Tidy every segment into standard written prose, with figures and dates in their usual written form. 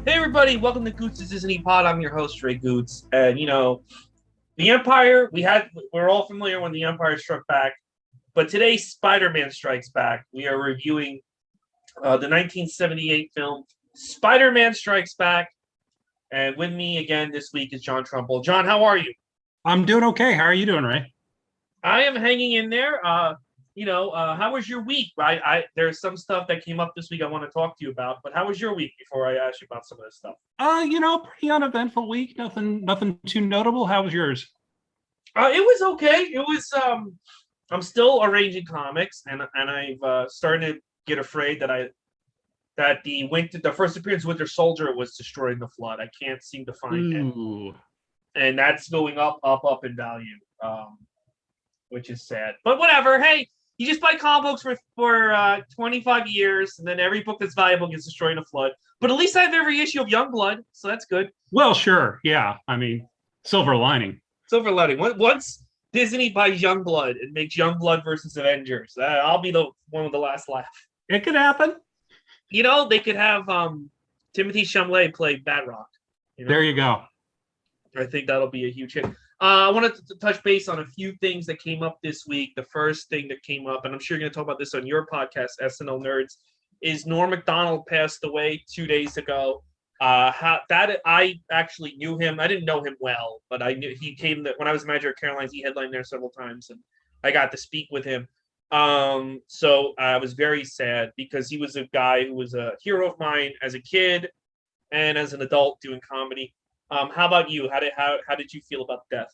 Hey everybody, welcome to Gootz's Disney Pod. I'm your host, Ray Gootz. And the Empire, we're all familiar when the Empire struck back. But today Spider-Man strikes back. We are reviewing the 1978 film Spider-Man Strikes Back. And with me again this week is John Trumbull. John, how are you? I'm doing okay. How are you doing, Ray? I am hanging in there. How was your week? There's some stuff that came up this week I want to talk to you about, but how was your week before I ask you about some of this stuff? Pretty uneventful week. Nothing too notable. How was yours? It was okay. I'm still arranging comics, and I've started to get afraid that the first appearance of Winter Soldier was destroying the Flood. I can't seem to find it, and that's going up in value, which is sad. But whatever. Hey, you just buy comic books for 25 years, and then every book that's valuable gets destroyed in a flood. But at least I have every issue of Youngblood, so that's good. Well, sure. Yeah. I mean, silver lining. Silver lining. Once Disney buys Youngblood and makes Youngblood versus Avengers, I'll be the one with the last laugh. It could happen. They could have Timothée Chalamet play Batroc. There you go. I think that'll be a huge hit. I wanted to touch base on a few things that came up this week. The first thing that came up, and I'm sure you're going to talk about this on your podcast, SNL Nerds, is Norm Macdonald passed away 2 days ago. I actually knew him. I didn't know him well, but I knew he came when I was manager at Caroline's. He headlined there several times, and I got to speak with him. So I was very sad because he was a guy who was a hero of mine as a kid and as an adult doing comedy. How about you? How did you feel about death?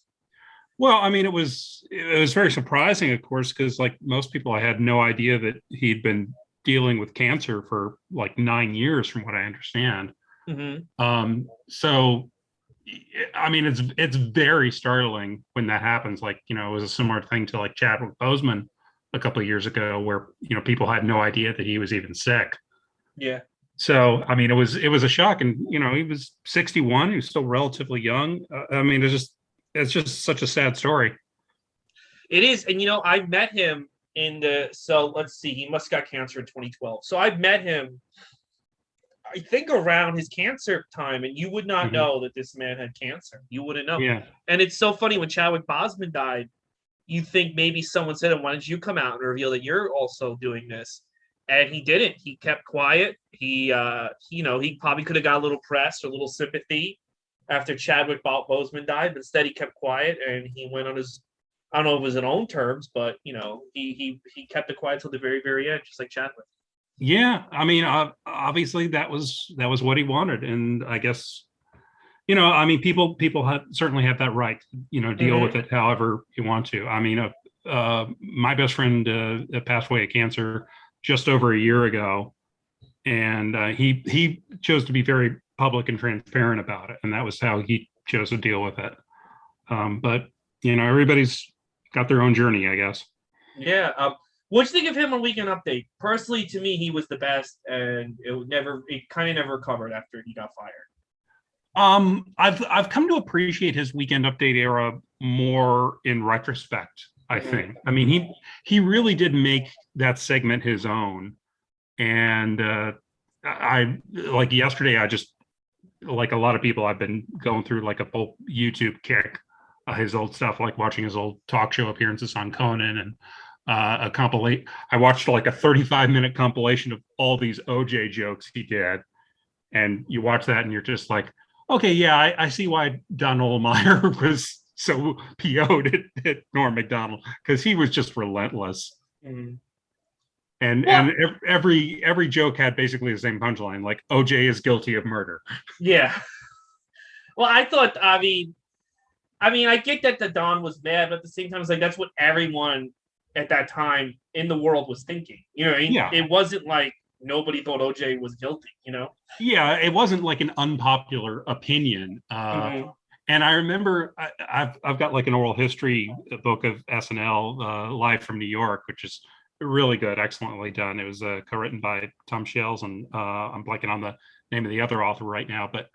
Well, I mean, it was very surprising, of course, because like most people, I had no idea that he'd been dealing with cancer for like 9 years, from what I understand. Mm-hmm. So, I mean, it's very startling when that happens. Like, it was a similar thing to like Chadwick Boseman a couple of years ago, where people had no idea that he was even sick. Yeah. So, I mean, it was a shock, and he was 61. He was still relatively young. I mean, it's just such a sad story. It is, and I met him so let's see, he must have got cancer in 2012. So I've met him, I think, around his cancer time, and you would not know that this man had cancer. You wouldn't know. Yeah. And it's so funny when Chadwick Boseman died, you think maybe someone said to him, "Why don't you come out and reveal that you're also doing this?" And he didn't. He kept quiet. He probably could have got a little press or a little sympathy after Chadwick Boseman died, but instead he kept quiet and he went on his, I don't know if it was his own terms, but he kept it quiet till the very, very end, just like Chadwick. Yeah, I mean, obviously that was what he wanted, and I guess, I mean, people certainly have that right, deal with it however you want to. I mean, my best friend passed away of cancer just over a year ago, and he chose to be very public and transparent about it, and that was how he chose to deal with it. But everybody's got their own journey, I guess. Yeah. What'd you think of him on Weekend Update? Personally, to me, he was the best, and it kind of never recovered after he got fired. I've come to appreciate his Weekend Update era more in retrospect, I think. I mean, he really did make that segment his own. And I like yesterday, I just, like a lot of people, I've been going through like a full YouTube kick, his old stuff, like watching his old talk show appearances on Conan, and a compilation. I watched like a 35-minute compilation of all these OJ jokes he did. And you watch that and you're just like, okay, yeah, I see why Don Ohlmeyer was so PO'd at Norm Macdonald, because he was just relentless. Mm-hmm. And every joke had basically the same punchline, like OJ is guilty of murder. Yeah. Well, I mean, I get that the Don was mad, but at the same time, it's like that's what everyone at that time in the world was thinking. You know what I mean? Yeah. It wasn't like nobody thought OJ was guilty, Yeah, it wasn't like an unpopular opinion. And I remember I've got like an oral history book of SNL, Live from New York, which is really good, excellently done. It was co-written by Tom Shales, and I'm blanking on the name of the other author right now. But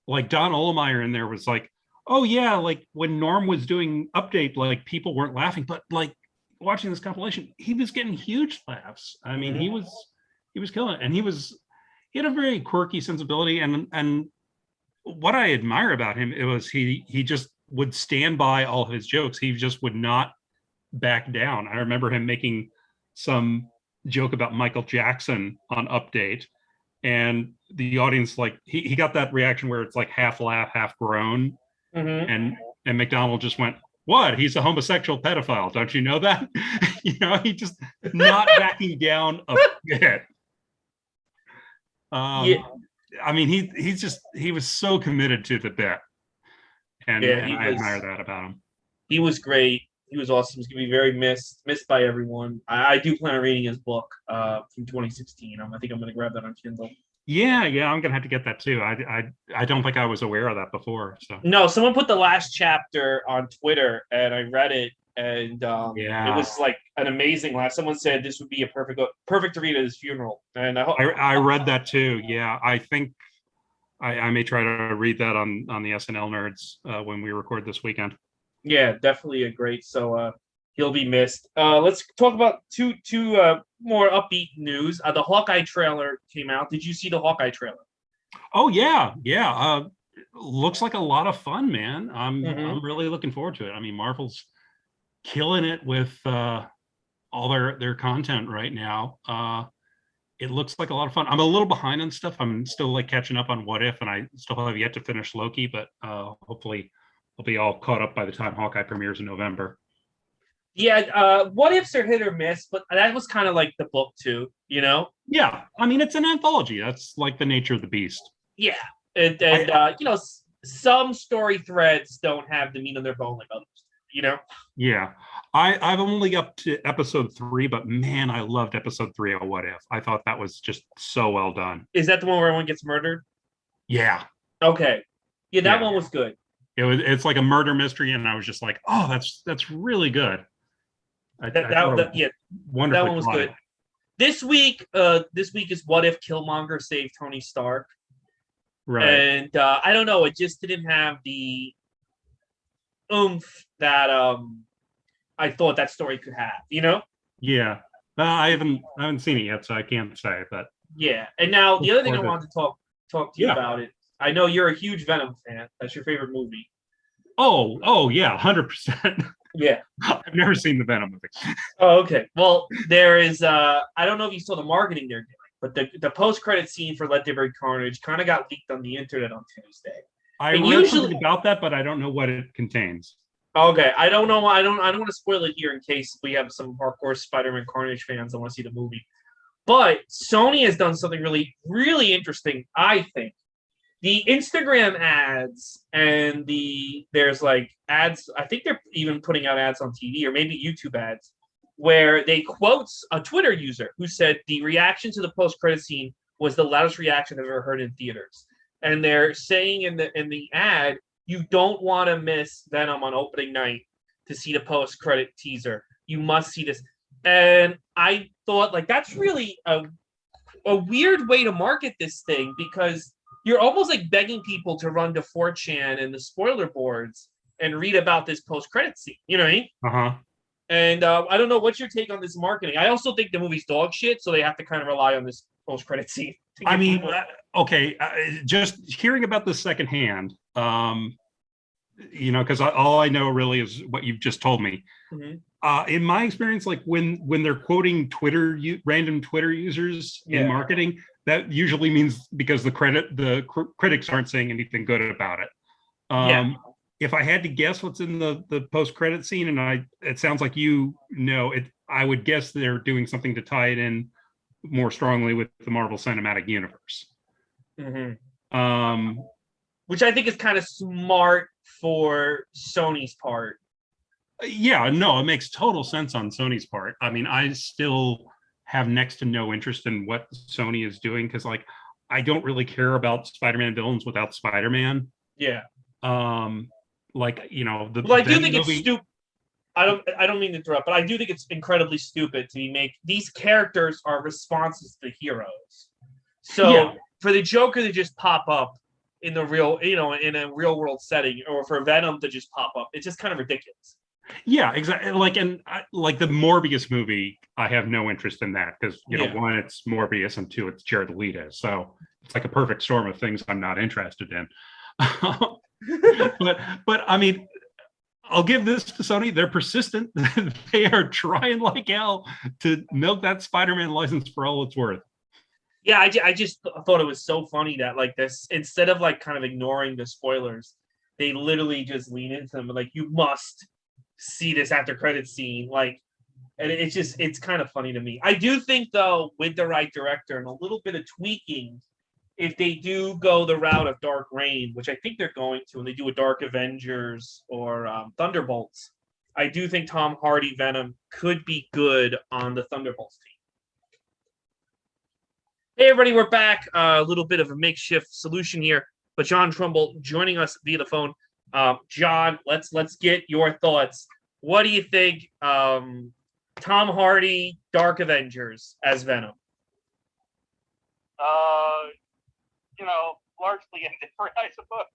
like Don Ohlmeyer in there was like, oh yeah, like when Norm was doing Update, like people weren't laughing, but like watching this compilation, he was getting huge laughs. I mean, he was killing it, and he was he had a very quirky sensibility, and what I admire about him, it was he just would stand by all of his jokes. He just would not back down. I remember him making some joke about Michael Jackson on Update, and the audience, like, he got that reaction where it's like half laugh, half groan, Mm-hmm. and McDonald just went, "What? He's a homosexual pedophile. Don't you know that?" He just not backing down a bit. Yeah, I mean, he was so committed to the bit, and I admire that about him. He was great. He was awesome. He's gonna be very missed by everyone. I do plan on reading his book from 2016. I think I'm gonna grab that on Kindle. Yeah, I'm gonna have to get that too. I don't think I was aware of that before. So no, someone put the last chapter on Twitter, and I read it, and it was like an amazing last. Someone said this would be a perfect to read at his funeral, and I read that too. Yeah, I think I may try to read that on the SNL Nerds when we record this weekend. Yeah, definitely a great. So he'll be missed. Let's talk about two more upbeat news. The Hawkeye trailer came out. Did you see the Hawkeye trailer? Oh yeah. Looks like a lot of fun, man. I'm really looking forward to it. I mean, Marvel's killing it with all their content right now. It looks like a lot of fun. I'm a little behind on stuff. I'm still like catching up on What If, and I still have yet to finish Loki, but hopefully I'll be all caught up by the time Hawkeye premieres in November. Yeah, What Ifs are hit or miss, but that was kind of like the book too, Yeah, I mean, it's an anthology. That's like the nature of the beast. Yeah, and some story threads don't have the meat on their bone like others, Yeah, I'm only up to episode 3, but man, I loved episode 3 of What If. I thought that was just so well done. Is that the one where everyone gets murdered? Yeah. Okay. Yeah, that one was good. It's like a murder mystery, and I was just like, oh, that's really good. That one was good. This week is What If Killmonger saved Tony Stark. Right. And I don't know, it just didn't have the oomph that I thought that story could have, Yeah. I haven't seen it yet, so I can't say, but yeah. And now the other thing I wanted to talk to you about it. I know you're a huge Venom fan. That's your favorite movie. Oh yeah, 100%. Yeah. I've never seen the Venom movie. Oh, okay. Well, there is I don't know if you saw the marketing they're doing, but the post-credit scene for Let There Be Carnage kind of got leaked on the internet on Tuesday. I read something about that, but I don't know what it contains. Okay, I don't know. I don't want to spoil it here in case we have some hardcore Spider-Man Carnage fans that want to see the movie. But Sony has done something really, really interesting, I think. The Instagram ads and there's like ads. I think they're even putting out ads on TV or maybe YouTube ads where they quote a Twitter user who said the reaction to the post-credit scene was the loudest reaction I've ever heard in theaters. And they're saying in the ad, you don't want to miss Venom on opening night to see the post-credit teaser. You must see this. And I thought, like, that's really a weird way to market this thing because you're almost like begging people to run to 4chan and the spoiler boards and read about this post-credit scene. You know what I mean? Uh-huh. And I don't know, what's your take on this marketing? I also think the movie's dog shit, so they have to kind of rely on this post-credit scene. I mean, okay, just hearing about this secondhand, because all I know really is what you've just told me. Mm-hmm. In my experience, like when they're quoting random Twitter users in marketing, that usually means because the critics aren't saying anything good about it. If I had to guess what's in the post-credit scene, and it sounds like I would guess they're doing something to tie it in more strongly with the Marvel Cinematic Universe. Mm-hmm. Which I think is kind of smart for Sony's part. Yeah, no, it makes total sense on Sony's part. I mean, I still have next to no interest in what Sony is doing because, like, I don't really care about Spider-Man villains without Spider-Man. Yeah. Like, Well, I do think it's stupid. I don't mean to interrupt, but I do think it's incredibly stupid to make these characters are responses to heroes. So for the Joker to just pop up in the real, in a real world setting, or for Venom to just pop up, it's just kind of ridiculous. Yeah, exactly. Like the Morbius movie, I have no interest in that because Yeah. one, it's Morbius, and two, it's Jared Leto. So it's like a perfect storm of things I'm not interested in. but I mean, I'll give this to Sony. They're persistent. They are trying like hell to milk that Spider-Man license for all it's worth. Yeah, I just thought it was so funny that like this, instead of like kind of ignoring the spoilers, they literally just lean into them. Like, you must see this after credit scene. Like, and it's kind of funny to me. I do think though, with the right director and a little bit of tweaking, if they do go the route of Dark Reign, which I think they're going to, and they do a Dark Avengers or Thunderbolts, I do think Tom Hardy Venom could be good on the Thunderbolts team. Hey everybody, we're back. A little bit of a makeshift solution here, but John Trumbull joining us via the phone. John, let's get your thoughts. What do you think? Tom Hardy, Dark Avengers as Venom. Largely indifferent, I suppose.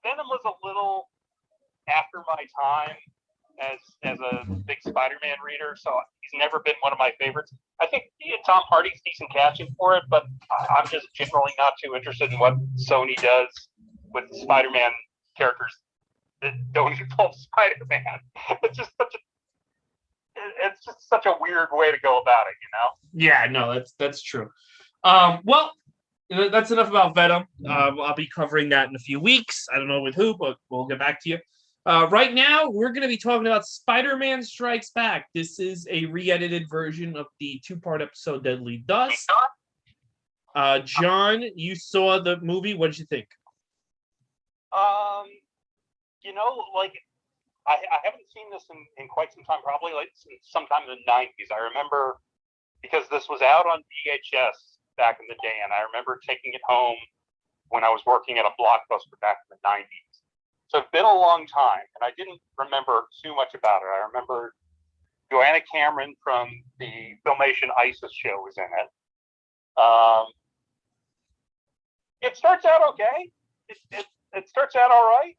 Venom was a little after my time as a big Spider-Man reader, so he's never been one of my favorites. I think Tom Hardy's decent casting for it, but I'm just generally not too interested in what Sony does with Spider-Man characters that don't involve Spider-Man. It's just such a weird way to go about it, Yeah, no, that's true. Well, that's enough about Venom. I'll be covering that in a few weeks. I don't know with who, but we'll get back to you. Right now, we're going to be talking about Spider-Man Strikes Back. This is a re-edited version of the two-part episode Deadly Dust. John, you saw the movie. What did you think? I haven't seen this in quite some time, probably like sometime in the 90s. I remember because this was out on VHS back in the day, and I remember taking it home when I was working at a Blockbuster back in the 90s. So it's been a long time, and I didn't remember too much about it. I remember Joanna Cameron from the Filmation ISIS show was in it. It starts out okay. It starts out all right,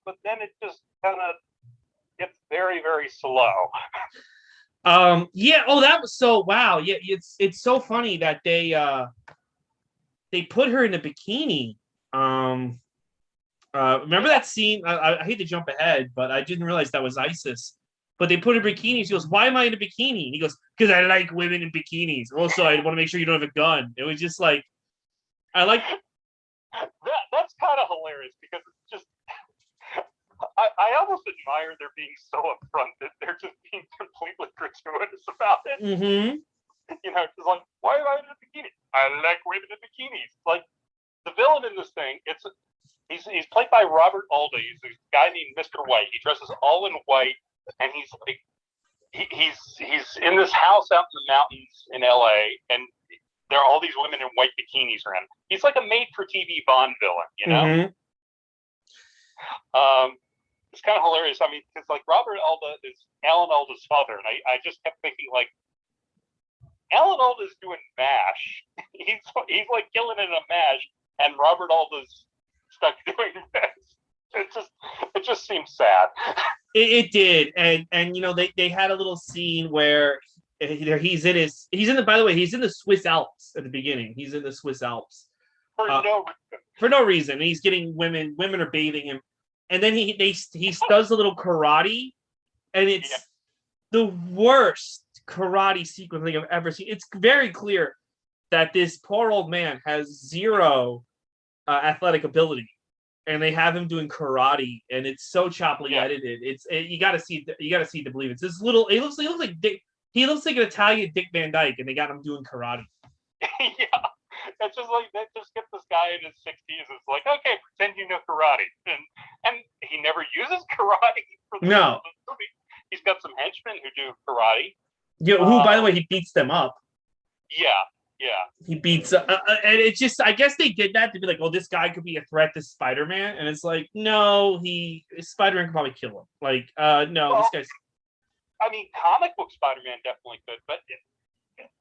but then it just kind of gets very, very slow. Yeah. Oh, that was so wow. Yeah, it's so funny that they put her in a bikini. Remember that scene? I hate to jump ahead, but I didn't realize that was ISIS. But they put her in bikinis. She goes, "Why am I in a bikini?" And he goes, "Because I like women in bikinis. Also, I want to make sure you don't have a gun." It was just like, I like that's kind of hilarious because it's just I almost admire their being so upfront that they're just being completely gratuitous about it. Mm-hmm. Just like, why am I in a bikini? I like women in bikinis. Like the villain in this thing, he's played by Robert Alda. He's a guy named Mr. White. He dresses all in white, and he's like he's in this house out in the mountains in LA, and there are all these women in white bikinis around. He's like a made-for-TV Bond villain, Mm-hmm. It's kind of hilarious. I mean, because like Robert Alda is Alan Alda's father, and I just kept thinking like, Alan Alda's doing MASH. he's like killing it in a MASH, and Robert Alda's stuck doing this. It just seems sad. It did, and they had a little scene where he's in the Swiss Alps at the beginning. He's in the Swiss Alps For no reason. And he's getting women are bathing him, and then he does a little karate, and it's the worst karate sequence thing I've ever seen. It's very clear that this poor old man has zero athletic ability, and they have him doing karate, and it's so choppily edited. You got to see to believe it. It's this little. He looks like an Italian Dick Van Dyke, and they got him doing karate. Yeah, it's just like they just get this guy in his 60s. It's like, okay, pretend you know karate, and he never uses karate for the movie. He's got some henchmen who do karate. Yeah, who, by the way, he beats them up. Yeah. He beats, and it's just, I guess they did that to be like, oh, this guy could be a threat to Spider-Man, and it's like, no, Spider-Man could probably kill him. Like, no, this guy's. I mean, comic book Spider-Man definitely could, but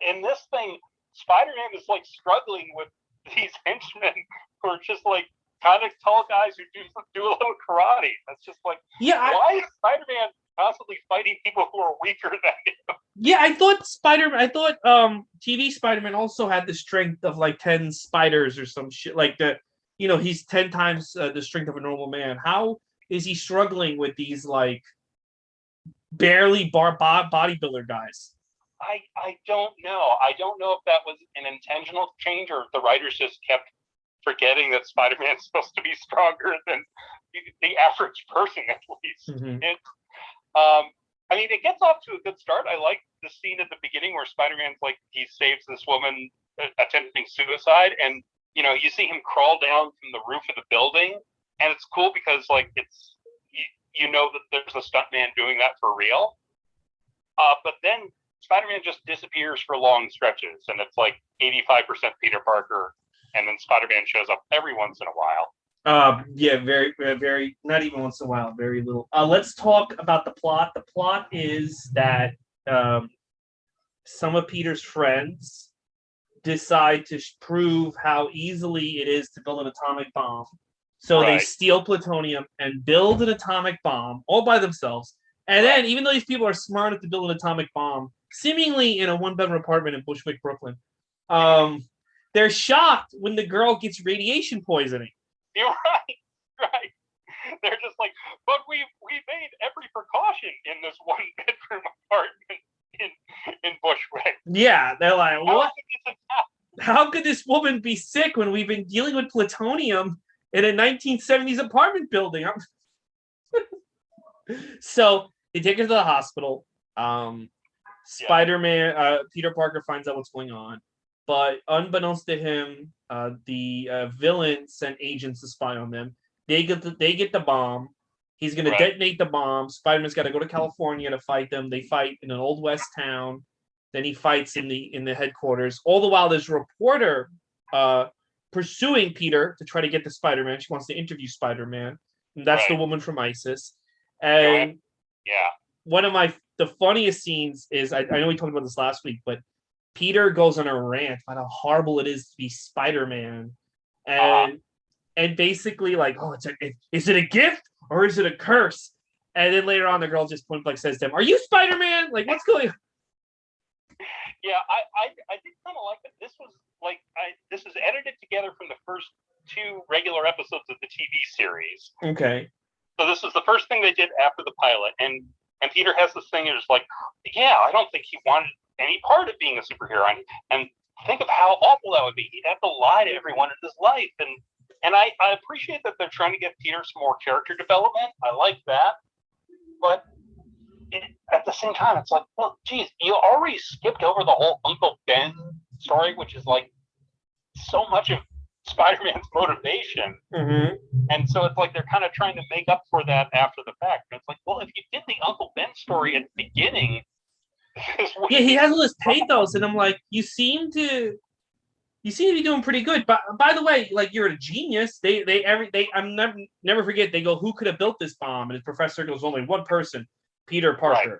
in this thing, Spider-Man is like struggling with these henchmen who are just like kind of tall guys who do a little karate. That's just like, why is Spider-Man constantly fighting people who are weaker than him? Yeah, I thought TV Spider-Man also had the strength of like 10 spiders or some shit like that. He's 10 times the strength of a normal man. How is he struggling with these like barely bodybuilder guys? I don't know. I don't know if that was an intentional change or if the writers just kept forgetting that Spider-Man's supposed to be stronger than the average person, at least. Mm-hmm. I mean, it gets off to a good start. I like the scene at the beginning where Spider-Man's like, he saves this woman attempting suicide, and you see him crawl down from the roof of the building, and it's cool because like it's that there's a stuntman doing that for real. But then Spider-Man just disappears for long stretches, and it's like 85% Peter Parker, and then Spider-Man shows up every once in a while. Yeah, very, very, not even once in a while, very little. Let's talk about the plot. The plot is that some of Peter's friends decide to prove how easily it is to build an atomic bomb. So They steal plutonium and build an atomic bomb all by themselves. And then, even though these people are smart enough to build an atomic bomb, seemingly in a one-bedroom apartment in Bushwick, Brooklyn, they're shocked when the girl gets radiation poisoning. You're right. They're just like, but we made every precaution in this one-bedroom apartment in Bushwick. Yeah, they're like, what? How could this woman be sick when we've been dealing with plutonium in a 1970s apartment building? So they take her to the hospital. Spider-Man, Peter Parker finds out what's going on. But unbeknownst to him, the villain sent agents to spy on them. They get the bomb. He's going to detonate the bomb. Spider-Man's got to go to California to fight them. They fight in an old west town. Then he fights in the headquarters. All the while, there's a reporter pursuing Peter to try to get to Spider-Man. She wants to interview Spider-Man. And that's the woman from ISIS. And one of the funniest scenes is, I know we talked about this last week, but Peter goes on a rant about how horrible it is to be Spider-Man, and basically like, is it a gift or is it a curse? And then later on, the girl just point blank says to him, "Are you Spider-Man? Like, what's going on?" Yeah, I did kind of like that. This was edited together from the first 2 regular episodes of the TV series. Okay. So this was the first thing they did after the pilot, and Peter has this thing, and it's like, yeah, I don't think he wanted any part of being a superhero, and think of how awful that would be. He'd have to lie to everyone in his life, and I appreciate that they're trying to give Peter some more character development. I like that, but at the same time, it's like, well, geez, you already skipped over the whole Uncle Ben story, which is like so much of Spider-Man's motivation. Mm-hmm. And so it's like they're kind of trying to make up for that after the fact. And it's like, well, if you did the Uncle Ben story at the beginning, he has all his pathos, and I'm like, you seem to be doing pretty good. But by the way, like, you're a genius. I'm never forget. They go, who could have built this bomb? And his professor goes, only one person, Peter Parker. Right.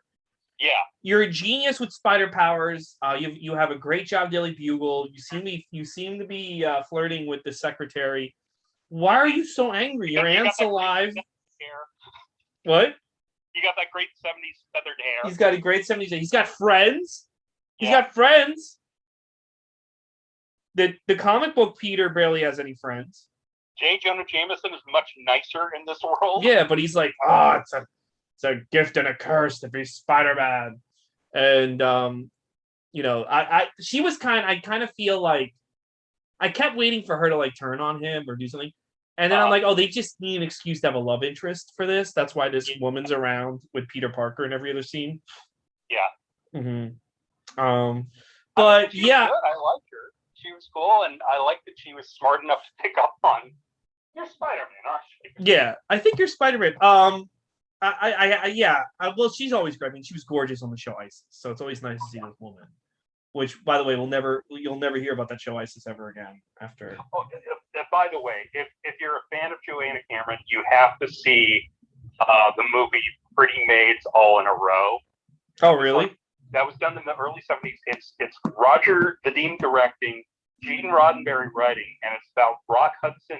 Yeah, you're a genius with spider powers. You have a great job, Daily Bugle. You seem to be flirting with the secretary. Why are you so angry? Your aunt's alive. What? You got that great 70s feathered hair. He's got a great 70s hair. He's got friends. He's got friends. The comic book Peter barely has any friends. J. Jonah Jameson is much nicer in this world. Yeah, but he's like, it's a gift and a curse to be Spider-Man. And I kind of feel like I kept waiting for her to like turn on him or do something. And then I'm like, they just need an excuse to have a love interest for this. That's why this woman's around with Peter Parker in every other scene. Yeah. Mm-hmm. But yeah, good. I liked her. She was cool, and I liked that she was smart enough to pick up on, you're Spider-Man, aren't you? Yeah, I think you're Spider-Man. Well, she's always great. I mean, she was gorgeous on the show ISIS, so it's always nice to see this woman. Which, by the way, you'll never hear about that show ISIS ever again after. Oh, by the way, if you're a fan of Joanna Cameron, you have to see the movie Pretty Maids All in a Row. Oh, really? That was done in the early 70s. It's Roger Vadim directing, Gene Roddenberry writing, and it's about Rock Hudson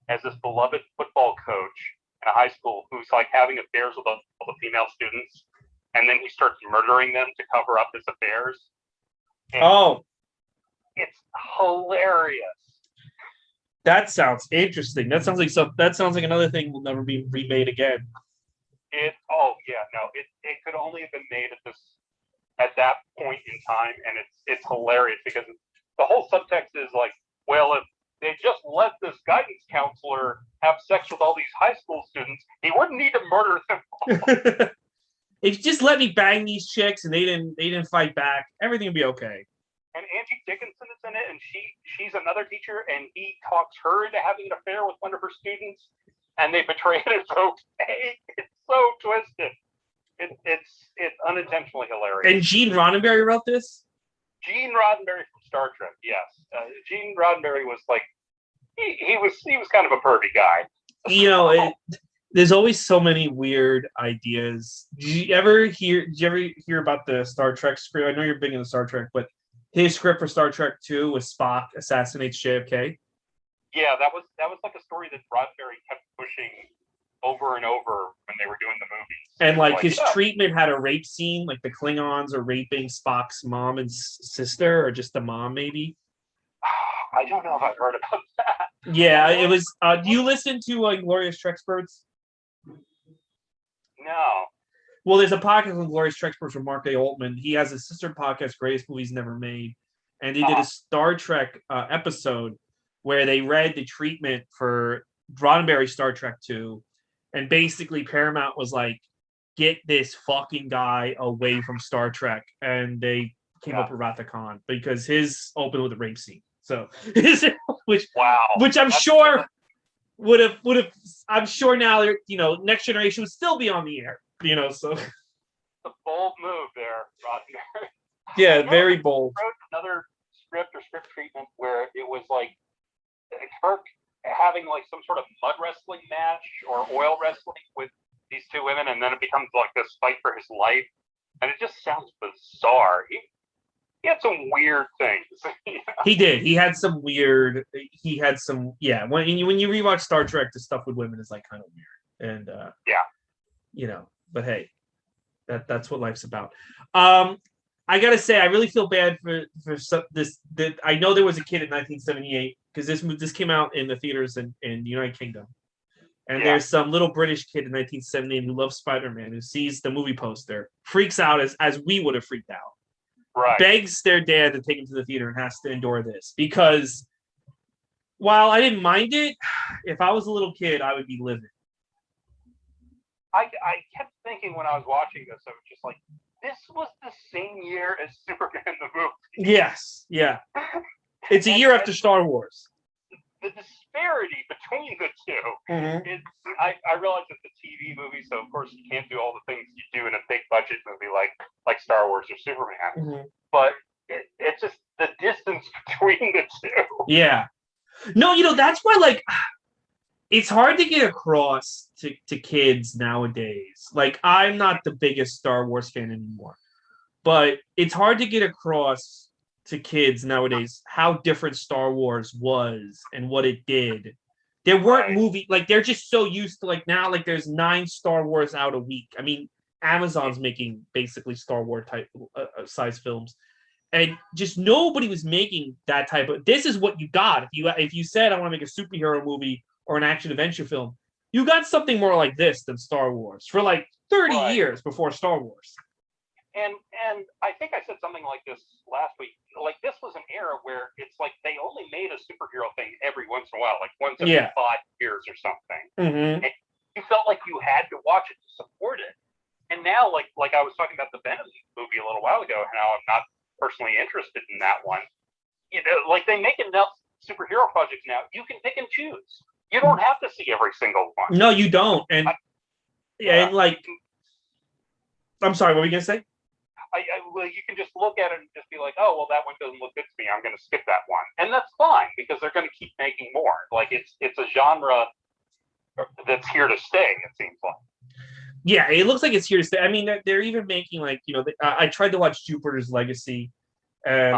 as this beloved football coach in a high school who's like having affairs with all the female students, and then he starts murdering them to cover up his affairs. And it's hilarious. That sounds interesting. That sounds like another thing will never be remade again. It could only have been made at that point in time, and it's hilarious because the whole subtext is like, well, if they just let this guidance counselor have sex with all these high school students, he wouldn't need to murder them all. If you just let me bang these chicks and they didn't fight back, everything would be okay. And Angie Dickinson is in it, and she's another teacher, and he talks her into having an affair with one of her students, and they betray it. It's okay. It's so twisted. It's unintentionally hilarious. And Gene Roddenberry wrote this? Gene Roddenberry from Star Trek, yes. Gene Roddenberry was like, he was kind of a pervy guy. You know, there's always so many weird ideas. Did you ever hear about the Star Trek script? I know you're big into Star Trek, but his script for Star Trek 2 was Spock assassinates JFK. Yeah, that was like a story that Roddenberry kept pushing over and over when they were doing the movies. And like his treatment had a rape scene, like the Klingons are raping Spock's mom and sister, or just the mom, maybe. I don't know if I've heard about that. Yeah, it was. Do you listen to Glorious Trexperts? No. Well, there's a podcast on Glorious Trexperts from Mark A. Altman. He has a sister podcast, Greatest Movies Never Made, and they did a Star Trek episode where they read the treatment for Roddenberry's Star Trek 2, and basically Paramount was like, get this fucking guy away from Star Trek, and they came up with Wrath of Khan because his opened with a rape scene. So, which I'm sure would have. I'm sure now, Next Generation would still be on the air. So a bold move there, Roddenberry. Yeah, very bold. Wrote another script treatment where it was like Kirk having like some sort of mud wrestling match or oil wrestling with these two women, and then it becomes like this fight for his life, and it just sounds bizarre. He had some weird things. He did. He had some. Yeah. When you rewatch Star Trek, the stuff with women is like kind of weird, and But hey, that's what life's about. I gotta say, I really feel bad for this. I know there was a kid in 1978 because this came out in the theaters in the United Kingdom, and there's some little British kid in 1978 who loves Spider-Man, who sees the movie poster, freaks out as we would have freaked out, right? Begs their dad to take him to the theater and has to endure this because while I didn't mind it, if I was a little kid, I would be livid. I kept thinking when I was watching this, I was just like, this was the same year as Superman the movie. Yes, yeah. It's a year after Star Wars. The disparity between the two is, I realize it's a TV movie, so of course you can't do all the things you do in a big budget movie like Star Wars or Superman. But it's just the distance between the two. Yeah. No, that's why it's hard to get across to kids nowadays. Like, I'm not the biggest Star Wars fan anymore, but it's hard to get across to kids nowadays how different Star Wars was and what it did. There weren't movies, they're just so used to, now, there's 9 Star Wars out a week. I mean, Amazon's making basically Star Wars type size films. And just nobody was making that type of, this is what you got. If you said, I want to make a superhero movie or an action adventure film, you got something more like this than Star Wars for 30 years before Star Wars. And I think I said something like this last week. This was an era where it's like they only made a superhero thing every once in a while, once every 5 years or something. And you felt like you had to watch it to support it. And now, like I was talking about the Venom movie a little while ago, how I'm not personally interested in that one. They make enough superhero projects now, you can pick and choose. You don't have to see every single one. No, you don't. And I'm sorry, what were you gonna say? You can just look at it and just be like, oh, well, that one doesn't look good to me. I'm going to skip that one, and that's fine because they're going to keep making more. It's a genre that's here to stay. It seems like. Yeah, it looks like it's here to stay. I mean, they're even making I tried to watch Jupiter's Legacy, and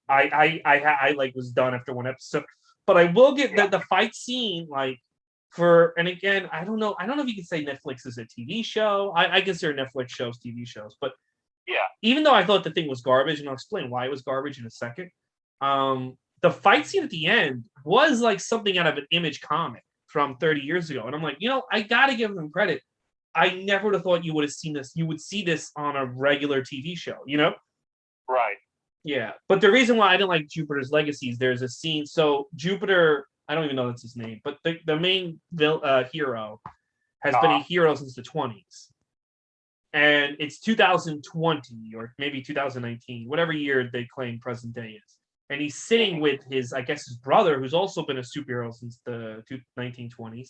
I was done after one episode. But I will get the fight scene, and again, I don't know if you can say Netflix is a TV show. I consider Netflix shows TV shows, but Yeah. even though I thought the thing was garbage, and I'll explain why it was garbage in a second, the fight scene at the end was like something out of an Image comic from 30 years ago. And I'm like, I got to give them credit. I never would have thought you would have seen this. You would see this on a regular TV show, Right. Yeah. But the reason why I didn't like Jupiter's Legacies, there's a scene. So Jupiter, I don't even know that's his name, but the main hero has been a hero since the 20s. And it's 2020 or maybe 2019, whatever year they claim present day is. And he's sitting with his brother, who's also been a superhero since the 1920s.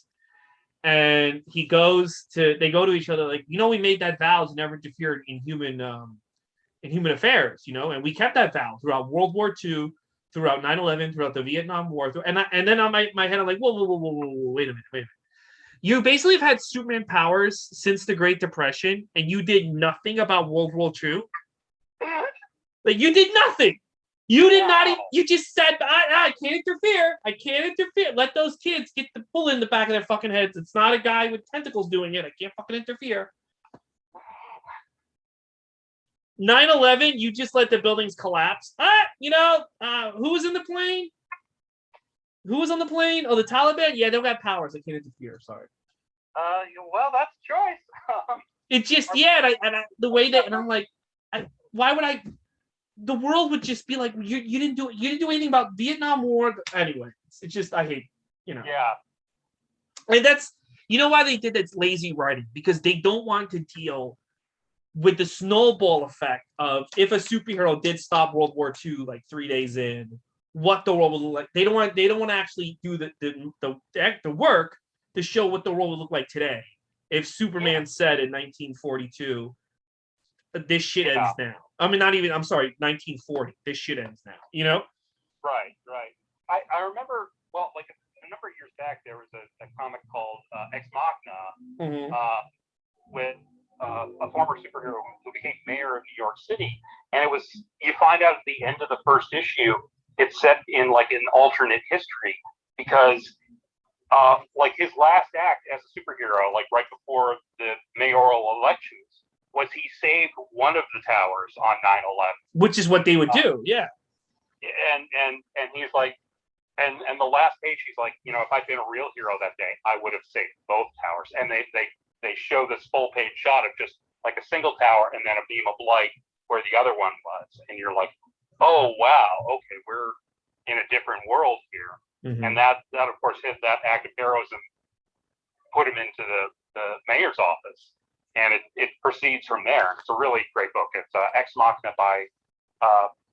And they go to each other like, we made that vow to never interfere in human affairs, and we kept that vow throughout World War II, throughout 9/11, throughout the Vietnam War. And then on my head, I'm like, whoa, wait a minute. You basically have had Superman powers since the Great Depression, and you did nothing about World War II. Like, you did nothing. You did not. You just said, I can't interfere. I can't interfere. Let those kids get the bullet in the back of their fucking heads. It's not a guy with tentacles doing it. I can't fucking interfere. 9/11, you just let the buildings collapse. Who was in the plane? Who was on the plane? Oh, the Taliban? Yeah, they've got powers. I can't interfere. Sorry. Well, that's a choice. It's just, the way that, and I'm like, why would I? The world would just be like, you didn't do anything about Vietnam War. Anyway, it's just, I hate, Yeah. And that's, why they did that? It's lazy writing, because they don't want to deal with the snowball effect of if a superhero did stop World War II like 3 days in, what the world would look like. They don't want to actually do the work to show what the world would look like today. If Superman said in 1942, this shit ends now. I mean, not even, I'm sorry, 1940, this shit ends now, Right. I remember, well, like a number of years back, there was a comic called Ex Machina, with a former superhero who became mayor of New York City. And it was, you find out at the end of the first issue, it's set in like an alternate history, because like his last act as a superhero, like right before the mayoral elections, was he saved one of the towers on 9/11. Which is what they would do, yeah. And he's like, and the last page, he's like, if I'd been a real hero that day, I would have saved both towers. And they show this full page shot of just like a single tower and then a beam of light where the other one was. And you're like, oh, wow, okay, we're in a different world here. Mm-hmm. And that of course hit that act of heroism, put him into the mayor's office. And it proceeds from there. It's a really great book. It's Ex Machina by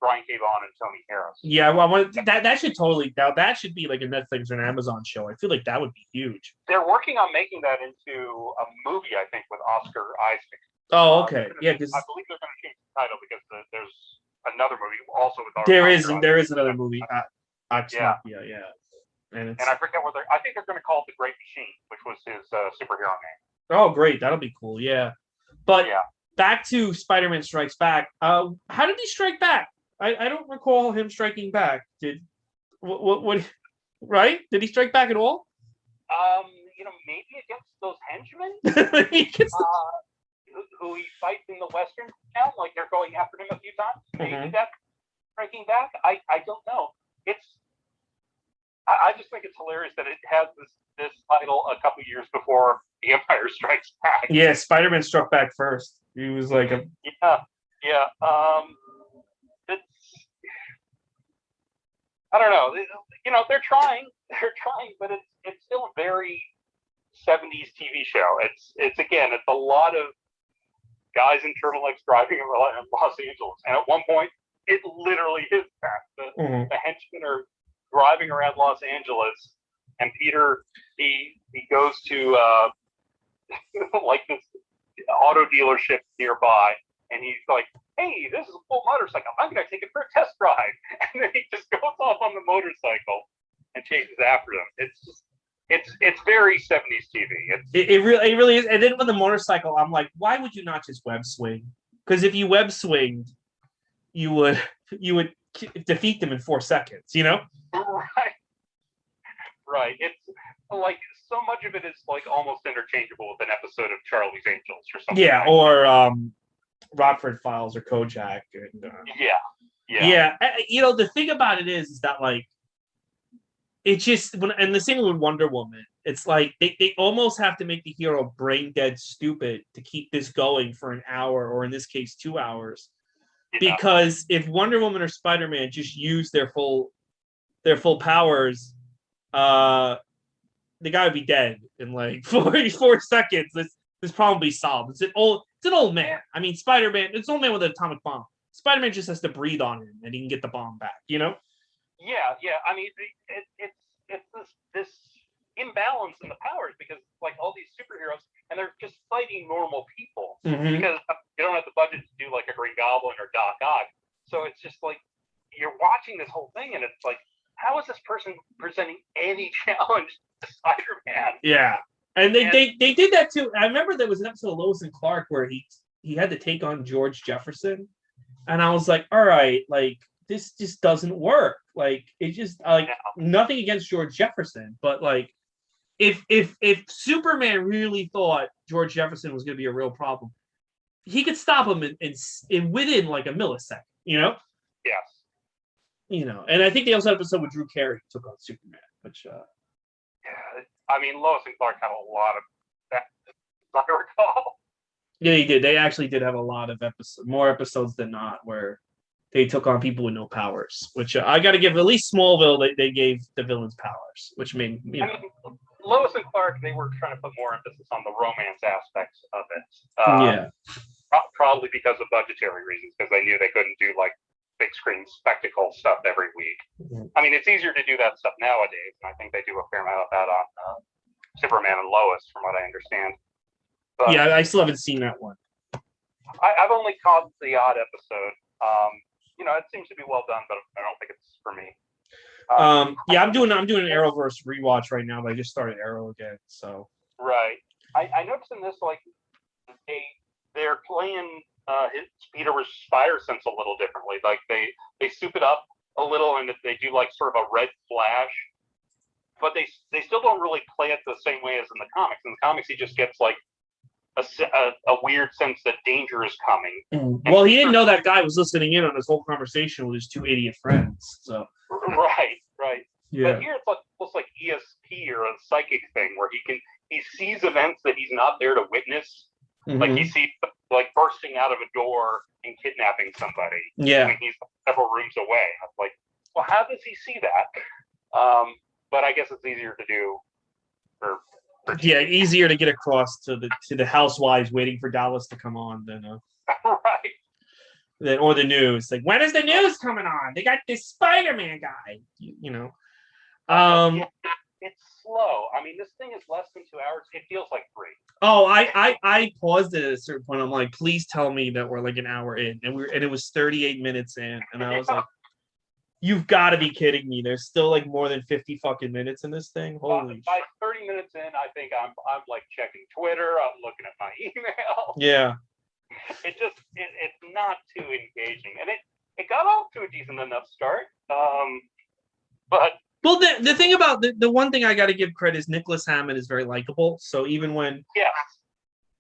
Brian K. Vaughan and Tony Harris. Yeah, well, that should totally, that should be like a Netflix or an Amazon show. I feel like that would be huge. They're working on making that into a movie, I think, with Oscar Isaac. Oh, okay. Yeah, because I believe they're going to change the title because there's another movie also with Oscar. There is another movie. Yeah. And I forget what I think they're going to call it The Great Machine, which was his superhero name. Oh, great. That'll be cool. Yeah. But back to Spider-Man Strikes Back. How did he strike back? I don't recall him striking back. What right? Did he strike back at all? Maybe against those henchmen who he fights in the Western town, like they're going after him a few times. Maybe that's striking back. I don't know. I just think it's hilarious that it has this title a couple years before The Empire Strikes Back. Yeah, Spider-Man struck back first. He was like a I don't know. They're trying, but it's still a very 70s TV show. It's a lot of guys in turtlenecks driving in Los Angeles, and at one point, it literally is that the henchmen are driving around Los Angeles, and Peter he goes to like this auto dealership nearby, and he's like, hey, this is a cool motorcycle. I'm going to take it for a test drive. And then he just goes off on the motorcycle and chases after them. It's very 70s TV. It really is. And then with the motorcycle, I'm like, why would you not just web swing? Because if you web swinged, you would defeat them in 4 seconds, Right. Right. It's like so much of it is like almost interchangeable with an episode of Charlie's Angels or something. Yeah, like or Rockford Files or Kojak. And, yeah. The thing about it is that like it just and the same with Wonder Woman. It's like they almost have to make the hero brain dead stupid to keep this going for an hour, or in this case 2 hours. Because if Wonder Woman or Spider-Man just use their full powers, the guy would be dead in like 4 seconds. This problem be solved. It's an old man. I mean, Spider-Man, it's an old man with an atomic bomb. Spider-Man just has to breathe on him and he can get the bomb back, you know? Yeah. I mean, it's this imbalance in the powers because like all these superheroes and they're just fighting normal people because you don't have the budget to do like a Green Goblin or Doc Ock. So it's just like you're watching this whole thing and it's like, how is this person presenting any challenge to Spider-Man? Yeah. And they did that too. I remember there was an episode of Lois and Clark where he had to take on George Jefferson. And I was like, all right, like this just doesn't work. Like it just like nothing against George Jefferson, but like if Superman really thought George Jefferson was going to be a real problem, he could stop him in within like a millisecond, you know? Yes. You know, and I think they also had an episode with Drew Carey who took on Superman, which yeah, I mean Lois and Clark had a lot of that, as I recall. Yeah, they did. They actually did have a lot of more episodes than not, where they took on people with no powers. Which I got to give at least Smallville. They gave the villains powers, which made I mean, Lois and Clark. They were trying to put more emphasis on the romance aspects of it. Probably because of budgetary reasons, because they knew they couldn't do like big screen spectacle stuff every week. I mean, it's easier to do that stuff nowadays, and I think they do a fair amount of that on Superman and Lois, from what I understand. But yeah, I still haven't seen that one. I've only caught the odd episode. It seems to be well done, but I don't think it's for me. I'm doing an Arrowverse rewatch right now, but I just started Arrow again. So right, I noticed in this like they're playing Peter Spider Sense a little differently. Like they soup it up a little, and they do like sort of a red flash, but they still don't really play it the same way as in the comics. In the comics, he just gets like a weird sense that danger is coming. Well, he didn't know that guy was listening in on this whole conversation with his 2 idiot friends. So right. Yeah. But here it's like almost like ESP or a psychic thing where he sees events that he's not there to witness. Like he sees like bursting out of a door and kidnapping somebody. Yeah. When he's several rooms away. I'm like, well, how does he see that? But I guess it's easier to do for easier to get across to the housewives waiting for Dallas to come on than right. Or the news. Like, when is the news coming on? They got this Spider-Man guy. You know. It's slow. I mean, this thing is less than 2 hours. It feels like 3. Oh, I paused it at a certain point. I'm like, please tell me that we're like an hour in, and it was 38 minutes in, and I was like, you've got to be kidding me. There's still like more than 50 fucking minutes in this thing. Holy by 30 minutes in, I think I'm like checking Twitter. I'm looking at my email. Yeah. It's not too engaging, and it got off to a decent enough start. But well, the thing about the one thing I got to give credit is Nicholas Hammond is very likable. So even when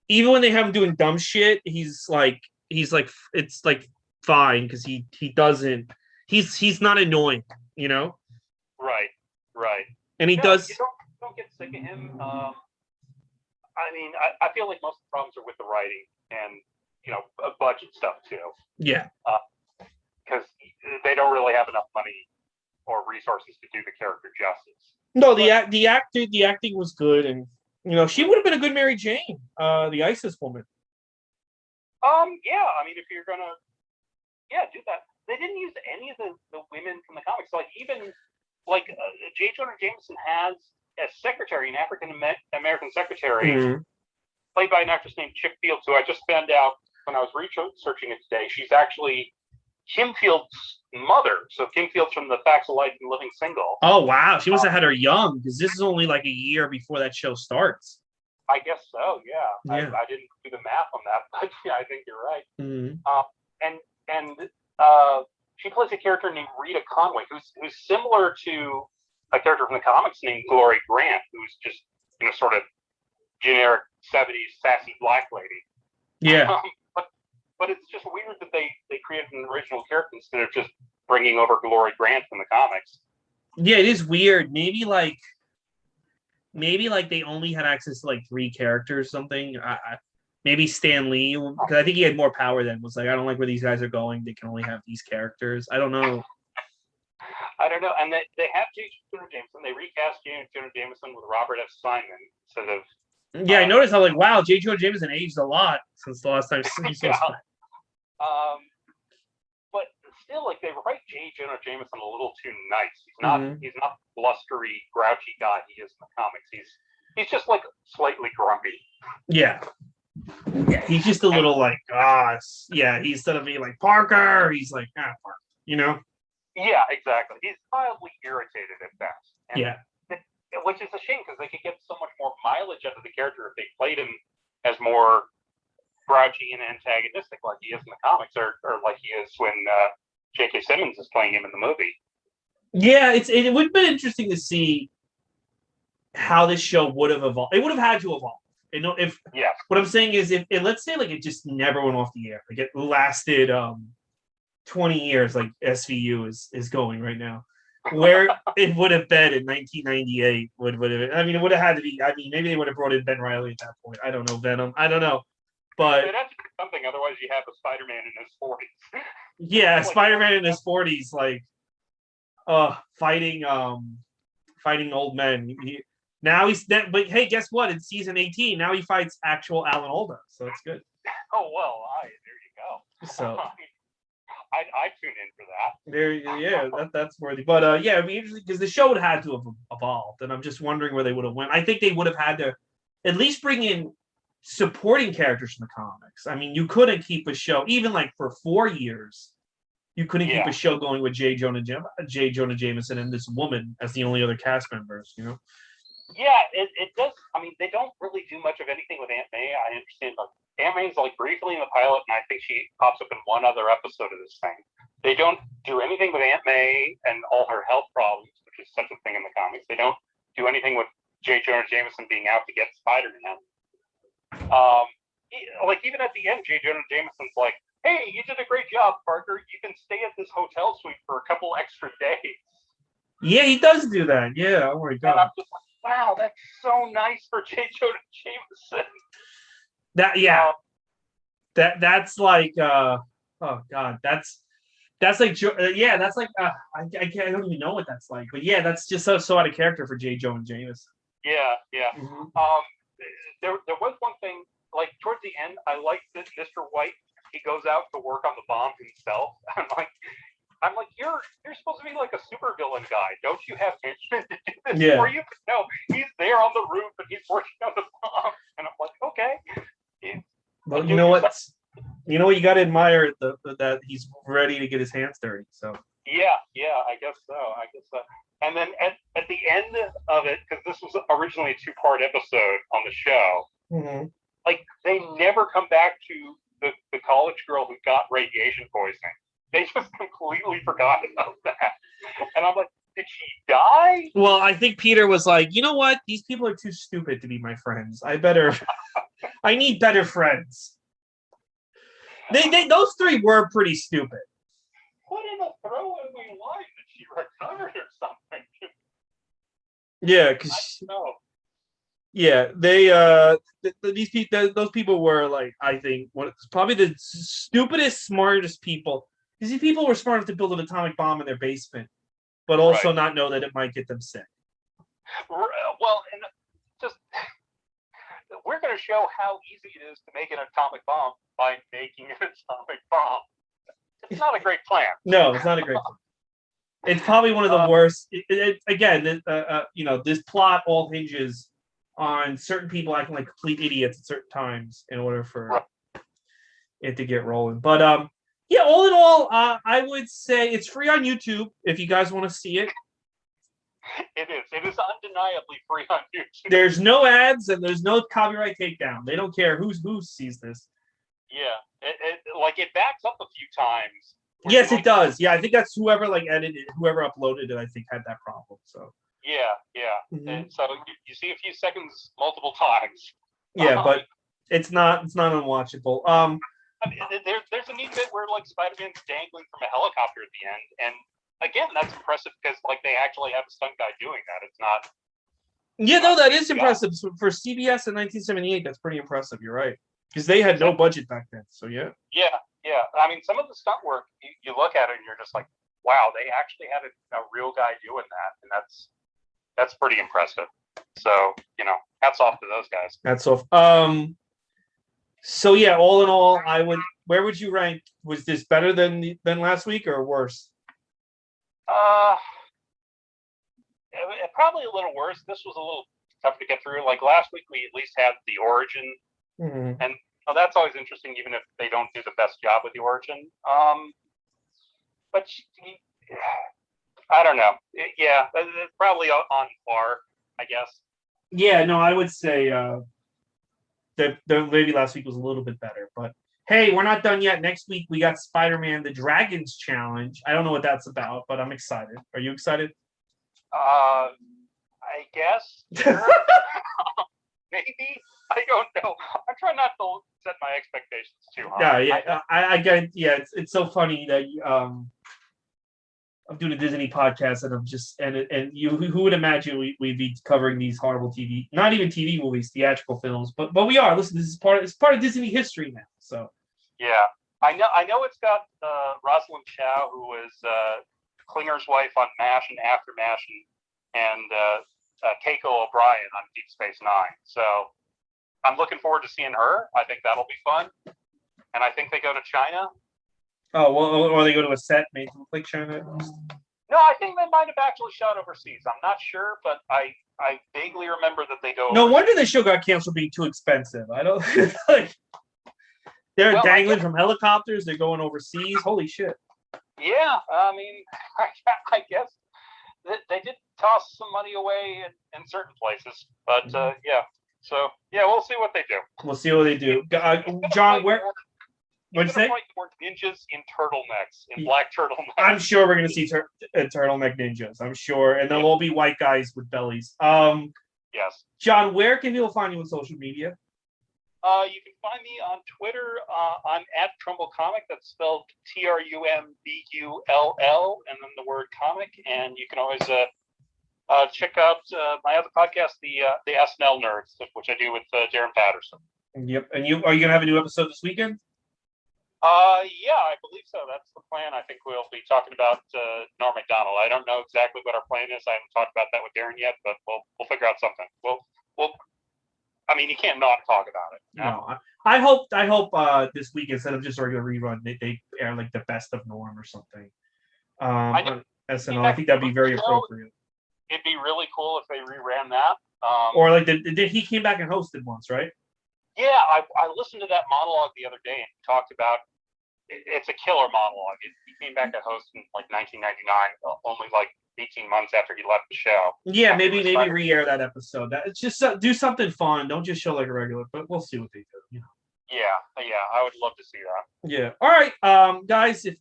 they have him doing dumb shit, he's like it's like fine because he doesn't. He's not annoying, you know. Right. And he does. You don't get sick of him. I mean, I feel like most of the problems are with the writing and budget stuff too. Yeah. Because they don't really have enough money or resources to do the character justice. No, the acting was good, and she would have been a good Mary Jane, the ISIS woman. Yeah. I mean, if you're gonna, do that. They didn't use any of the women from the comics. Like even like J. Jonah Jameson has a secretary, an African American secretary, played by an actress named Chick Fields, who I just found out when I was researching it today. She's actually Kim Fields' mother. So Kim Fields from The Facts of Life and Living Single. Oh wow, she must have had her young because this is only like a year before that show starts. I guess so. Yeah. I didn't do the math on that, but yeah, I think you're right. And she plays a character named Rita Conway, who's similar to a character from the comics named Glory Grant, who's just sort of generic 70s sassy black lady. Yeah. But it's just weird that they created an original character instead of just bringing over Glory Grant from the comics. Yeah, it is weird. Maybe like they only had access to like 3 characters or something. Maybe Stan Lee, because I think he had more power then, was like, I don't like where these guys are going. They can only have these characters. I don't know. I don't know. And they have J. Jonah Jameson. They recast J. Jonah Jameson with Robert F. Simon instead of. Yeah, I noticed. I'm like, wow, J. Jonah Jameson aged a lot since the last time he saw. But still, like they write J. Jonah Jameson a little too nice. He's not blustery, grouchy guy he is in the comics. He's just like slightly grumpy. Yeah. Yeah, he's just a little like, yeah, instead of being like Parker, he's like, Parker, Yeah, exactly. He's mildly irritated at best. And yeah. Which is a shame because they could get so much more mileage out of the character if they played him as more grouchy and antagonistic like he is in the comics or like he is when J.K. Simmons is playing him in the movie. Yeah, it would have been interesting to see how this show would have evolved. It would have had to evolve. What I'm saying is if let's say like it just never went off the air, like it lasted 20 years like SVU is going right now, where it would have been in 1998 would have, I mean, it would have had to be, I mean, maybe they would have brought in Ben Reilly at that point. I don't know, Venom, I don't know, but it has to be something, otherwise you have a Spider-Man in his 40s. Yeah, Spider-Man in his 40s, like fighting old men. But hey, guess what? In season 18, now he fights actual Alan Alda, so that's good. Oh well, there you go. So I tune in for that. That's worthy. But yeah, it'd be interesting because the show would have had to have evolved, and I'm just wondering where they would have went. I think they would have had to at least bring in supporting characters from the comics. I mean, you couldn't keep a show even like for 4 years. You couldn't keep a show going with J. Jonah Jameson and this woman as the only other cast members. Yeah, it does. I mean, they don't really do much of anything with Aunt May. I understand, but Aunt May's like briefly in the pilot, and I think she pops up in one other episode of this thing. They don't do anything with Aunt May and all her health problems, which is such a thing in the comics. They don't do anything with J. Jonah Jameson being out to get Spider-Man. Like even at the end, J. Jonah Jameson's like, "Hey, you did a great job, Parker. You can stay at this hotel suite for a couple extra days." Yeah, he does do that. Yeah, oh my God. And I'm just like, wow, that's so nice for J. Jonah Jameson. That's like oh God, that's like that's like I don't even know what that's like, but yeah, that's just so out of character for J. Jonah Jameson. Yeah. Mm-hmm. There was one thing, like towards the end, I liked that Mr. White, he goes out to work on the bomb himself. I'm like, you're supposed to be like a supervillain guy. Don't you have henchmen to do this for you? No, he's there on the roof and he's working on the bomb. And I'm like, okay. Well, you know what? You got to admire that he's ready to get his hands dirty. So. Yeah, I guess so. And then at the end of it, because this was originally a 2-part episode on the show, like they never come back to the college girl who got radiation poisoning. They just completely forgot about that. And I'm like, did she die? Well, I think Peter was like, you know what? These people are too stupid to be my friends. I need better friends. Those 3 were pretty stupid. What in a throwaway line that she recovered or something? Yeah, because those people were like, I think probably the stupidest, smartest people. Because these people were smart enough to build an atomic bomb in their basement, but also not know that it might get them sick. Well, and just we're going to show how easy it is to make an atomic bomb by making an atomic bomb. It's not a great plan. No, it's not a great plan. It's probably one of the worst. This plot all hinges on certain people acting like complete idiots at certain times in order for it to get rolling. But yeah, all in all, I would say it's free on YouTube if you guys want to see it. It is. It is undeniably free on YouTube. There's no ads and there's no copyright takedown. They don't care who sees this. Yeah, it backs up a few times. Yes, it does. Yeah, I think that's whoever edited, whoever uploaded it. I think had that problem. So Yeah. Mhm. And so you see a few seconds multiple times. Yeah, but it's not unwatchable. I mean, there's a neat bit where like Spider-Man's dangling from a helicopter at the end, and again, that's impressive because like they actually have a stunt guy doing that. It's not. Yeah, no, that is impressive for CBS in 1978. That's pretty impressive. You're right, because they had no budget back then. So yeah. Yeah. I mean, some of the stunt work, you look at it and you're just like, wow, they actually had a real guy doing that, and that's pretty impressive. So hats off to those guys. Hats off. So yeah, all in all, where would you rank? Was this better than last week or worse? Probably a little worse. This was a little tough to get through. Like last week, we at least had the origin, and that's always interesting, even if they don't do the best job with the origin. But I don't know. Yeah, it's probably on par, I guess. Yeah, no, I would say the maybe last week was a little bit better, but hey, we're not done yet. Next week we got Spider-Man: The Dragons Challenge. I don't know what that's about, but I'm excited. Are you excited? I guess. Sure. Maybe. I don't know. I'm trying not to set my expectations too high. Yeah. I get. Yeah, it's so funny that I'm doing a Disney podcast, and I'm just and you who would imagine we'd be covering these horrible TV, not even TV movies, theatrical films, but we are. Listen, this is part of Disney history now. So yeah, I know it's got Rosalind Chow, who is Klinger's wife on MASH and After MASH, and Keiko O'Brien on Deep Space Nine. So I'm looking forward to seeing her. I think that'll be fun, and I think they go to China. Oh, well, or they go to a set made to look like China. No, I think they might have actually shot overseas. I'm not sure, but I vaguely remember that they go. No overseas. wonder the show got canceled being too expensive. I don't like. They're dangling from helicopters. They're going overseas. Holy shit! Yeah, I mean, I guess they did toss some money away in certain places, but yeah. So yeah, we'll see what they do. We'll see what they do. John, where? What'd you say? More ninjas in turtlenecks, in black turtlenecks. I'm sure we're gonna see turtleneck ninjas. I'm sure, and they'll all be white guys with bellies. Yes. John, where can people find you on social media? You can find me on Twitter. I'm at Trumbull Comic. That's spelled TRUMBULL, and then the word comic. And you can always check out my other podcast, the SNL Nerds, which I do with Darren Patterson. Yep. And are you gonna have a new episode this weekend? Yeah, I believe so. That's the plan. I think we'll be talking about Norm Macdonald. I don't know exactly what our plan is. I haven't talked about that with Darren yet, but we'll figure out something. We'll. I mean, you can't not talk about it. No, I hope this week, instead of just a regular rerun, they air like the best of Norm or something. On SNL. I think that'd be very appropriate. It'd be really cool if they reran that. Or like he came back and hosted once, right? Yeah, I listened to that monologue the other day, and he talked about it's a killer monologue. He came back to host in like 1999, only like 18 months after he left the show. Yeah, maybe re-air that episode. It's just do something fun. Don't just show like a regular. But we'll see what they do. Yeah, I would love to see that. Yeah. All right, guys. If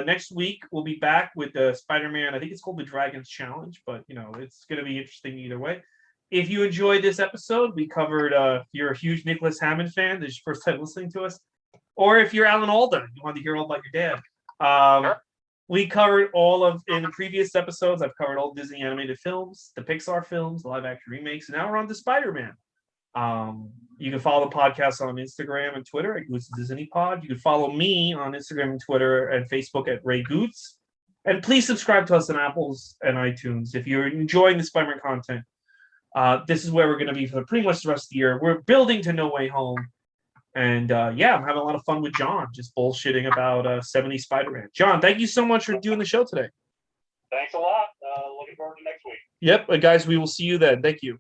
next week we'll be back with the Spider-Man. I think it's called the Dragons Challenge, but it's going to be interesting either way. If you enjoyed this episode, we covered. If you're a huge Nicholas Hammond fan, this is your first time listening to us, or if you're Alan Alda, you want to hear all about your dad. Sure. We covered in the previous episodes. I've covered all Disney animated films, the Pixar films, the live action remakes, and now we're on to Spider-Man. You can follow the podcast on Instagram and Twitter at Gootz Disney Pod. You can follow me on Instagram and Twitter and Facebook at Ray Gootz. And please subscribe to us on Apple's and iTunes if you're enjoying the Spider-Man content. This is where we're going to be for pretty much the rest of the year. We're building to No Way Home. And I'm having a lot of fun with John, just bullshitting about 70 Spider-Man. John, thank you so much for doing the show today. Thanks a lot. Looking forward to next week. Yep. Guys, we will see you then. Thank you.